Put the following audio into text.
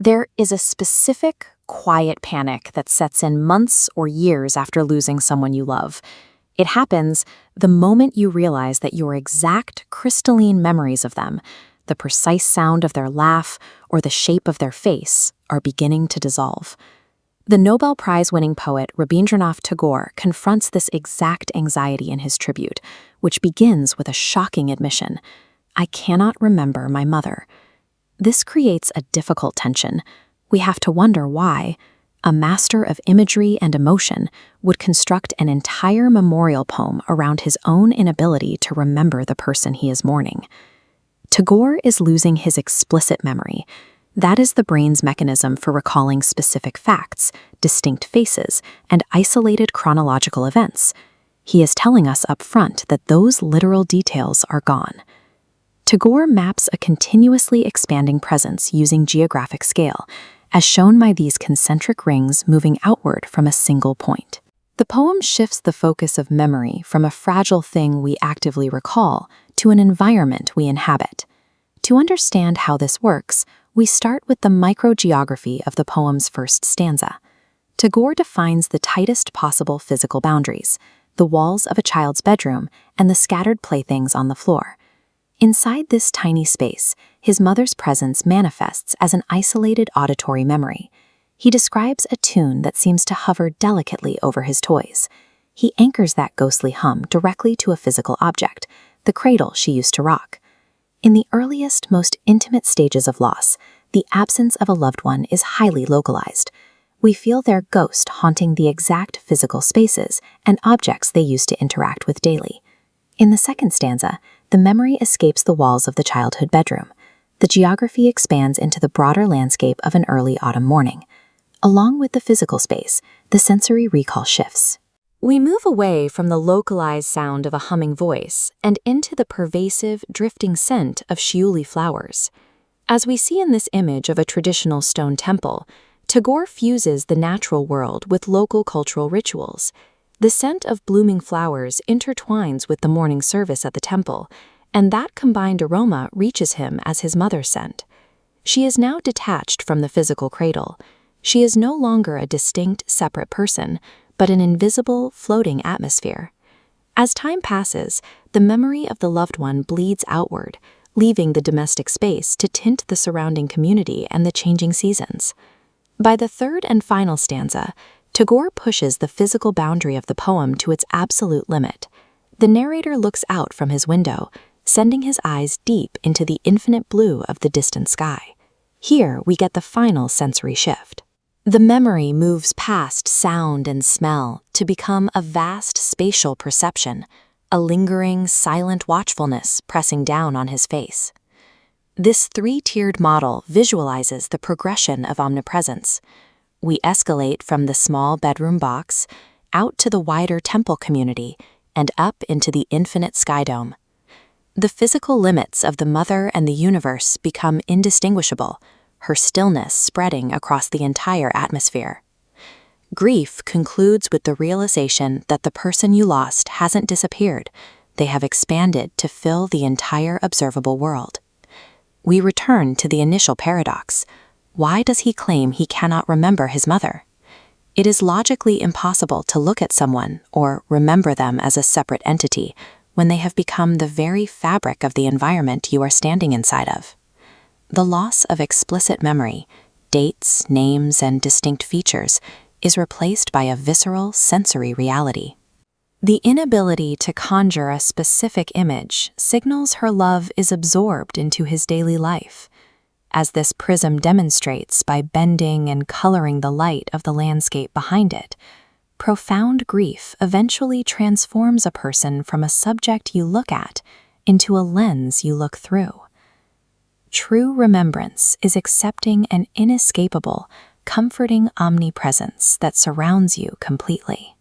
There is a specific, quiet panic that sets in months or years after losing someone you love. It happens the moment you realize that your exact crystalline memories of them, the precise sound of their laugh or the shape of their face, are beginning to dissolve. The Nobel Prize-winning poet Rabindranath Tagore confronts this exact anxiety in his tribute, which begins with a shocking admission: "I cannot remember my mother." This creates a difficult tension. We have to wonder why a master of imagery and emotion would construct an entire memorial poem around his own inability to remember the person he is mourning. Tagore is losing his explicit memory. That is the brain's mechanism for recalling specific facts, distinct faces, and isolated chronological events. He is telling us up front that those literal details are gone. Tagore maps a continuously expanding presence using geographic scale, as shown by these concentric rings moving outward from a single point. The poem shifts the focus of memory from a fragile thing we actively recall to an environment we inhabit. To understand how this works, we start with the microgeography of the poem's first stanza. Tagore defines the tightest possible physical boundaries, the walls of a child's bedroom and the scattered playthings on the floor. Inside this tiny space, his mother's presence manifests as an isolated auditory memory. He describes a tune that seems to hover delicately over his toys. He anchors that ghostly hum directly to a physical object, the cradle she used to rock. In the earliest, most intimate stages of loss, the absence of a loved one is highly localized. We feel their ghost haunting the exact physical spaces and objects they used to interact with daily. In the second stanza, the memory escapes the walls of the childhood bedroom. The geography expands into the broader landscape of an early autumn morning. Along with the physical space, the sensory recall shifts. We move away from the localized sound of a humming voice and into the pervasive, drifting scent of Shiuli flowers. As we see in this image of a traditional stone temple, Tagore fuses the natural world with local cultural rituals. The scent of blooming flowers intertwines with the morning service at the temple, and that combined aroma reaches him as his mother's scent. She is now detached from the physical cradle. She is no longer a distinct, separate person, but an invisible, floating atmosphere. As time passes, the memory of the loved one bleeds outward, leaving the domestic space to tint the surrounding community and the changing seasons. By the third and final stanza, Tagore pushes the physical boundary of the poem to its absolute limit. The narrator looks out from his window, sending his eyes deep into the infinite blue of the distant sky. Here we get the final sensory shift. The memory moves past sound and smell to become a vast spatial perception, a lingering, silent watchfulness pressing down on his face. This three-tiered model visualizes the progression of omnipresence. We escalate from the small bedroom box, out to the wider temple community, and up into the infinite sky dome. The physical limits of the mother and the universe become indistinguishable, her stillness spreading across the entire atmosphere. Grief concludes with the realization that the person you lost hasn't disappeared. They have expanded to fill the entire observable world. We return to the initial paradox. Why does he claim he cannot remember his mother? It is logically impossible to look at someone or remember them as a separate entity when they have become the very fabric of the environment you are standing inside of. The loss of explicit memory, dates, names, and distinct features, is replaced by a visceral, sensory reality. The inability to conjure a specific image signals her love is absorbed into his daily life. As this prism demonstrates by bending and coloring the light of the landscape behind it, profound grief eventually transforms a person from a subject you look at into a lens you look through. True remembrance is accepting an inescapable, comforting omnipresence that surrounds you completely.